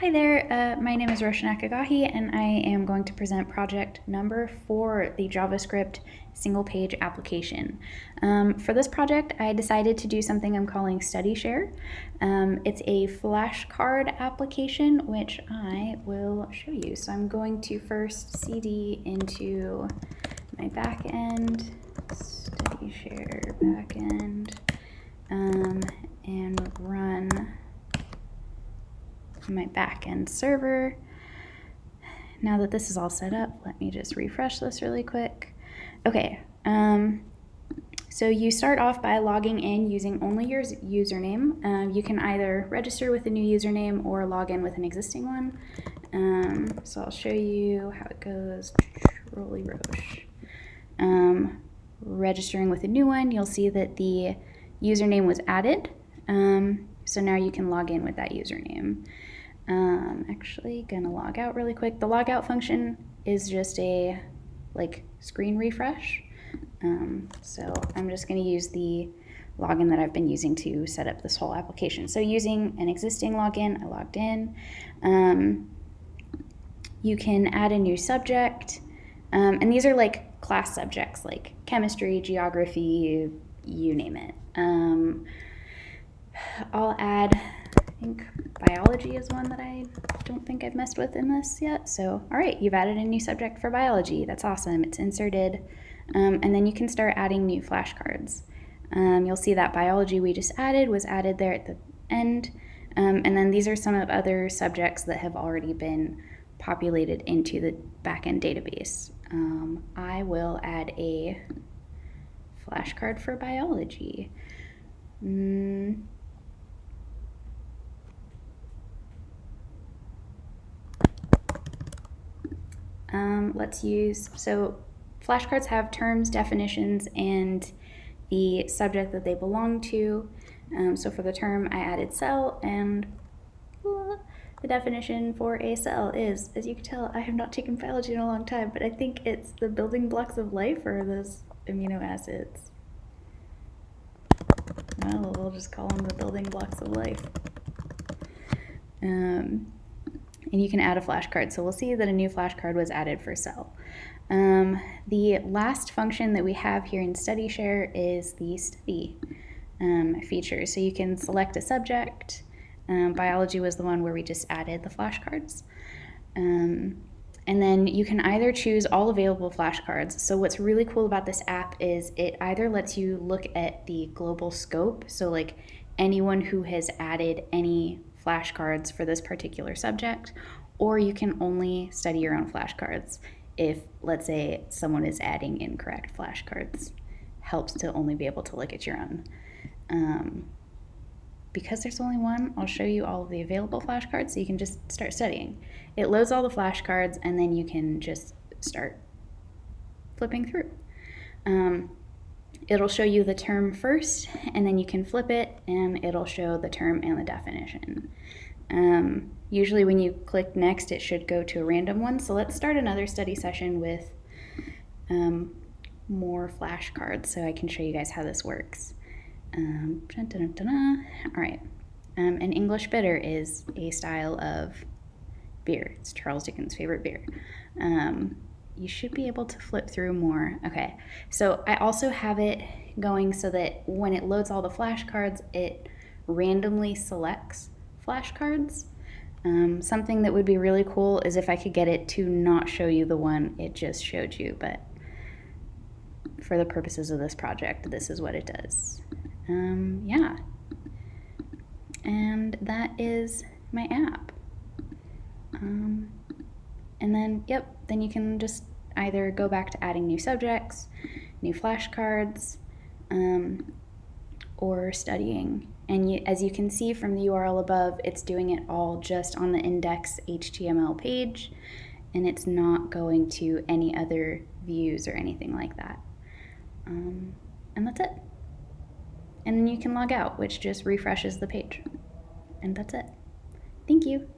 Hi there, my name is Roshan Akagahi, and I am going to present project number 4, the JavaScript Single Page Application. For this project, I decided to do something I'm calling Study Share. It's a flashcard application, which I will show you. So I'm going to first cd into my backend, Study Share backend, and run my backend server. Now that this is all set up, let me just refresh this really quick. Okay, so you start off by logging in using only your username. You can either register with a new username or log in with an existing one. So I'll show you how it goes. Rolly Roche. Registering with a new one, you'll see that the username was added. So now you can log in with that username. Actually gonna log out really quick. The logout function is just a screen refresh. So I'm just gonna use the login that I've been using to set up this whole application. So using an existing login, I logged in. You can add a new subject, and these are like class subjects like chemistry, geography, you name it. I'll add, I think biology is one that I don't think I've messed with in this yet. So, all right, you've added a new subject for biology. That's awesome. It's inserted. And then you can start adding new flashcards. You'll see that biology we just added was added there at the end. And then these are some of other subjects that have already been populated into the backend database. I will add a flashcard for biology. Let's use, so flashcards have terms, definitions, and the subject that they belong to. So for the term, I added cell, and the definition for a cell is, as you can tell, I have not taken biology in a long time, but I think it's the building blocks of life or those amino acids. Well, we'll just call them the building blocks of life. And you can add a flashcard. So we'll see that a new flashcard was added for cell. The last function that we have here in Study Share is the study feature. So you can select a subject. Biology was the one where we just added the flashcards. And then you can either choose all available flashcards. So what's really cool about this app is it either lets you look at the global scope, so like anyone who has added any flashcards for this particular subject, or you can only study your own flashcards if, let's say, someone is adding incorrect flashcards. Helps to only be able to look at your own. Because there's only one, I'll show you all of the available flashcards so you can just start studying. It loads all the flashcards and then you can just start flipping through. It'll show you the term first, and then you can flip it, and it'll show the term and the definition. Usually when you click next, it should go to a random one. So let's start another study session with more flashcards so I can show you guys how this works. All right. An English bitter is a style of beer. It's Charles Dickens' favorite beer. You should be able to flip through more. Okay, so I also have it going so that when it loads all the flashcards, it randomly selects flashcards. Something that would be really cool is if I could get it to not show you the one it just showed you, but for the purposes of this project, this is what it does. Yeah, and that is my app. And then, then you can just either go back to adding new subjects, new flashcards, or studying. And as you can see from the URL above, it's doing it all just on the index HTML page, and it's not going to any other views or anything like that. And that's it. And then you can log out, which just refreshes the page. And that's it. Thank you.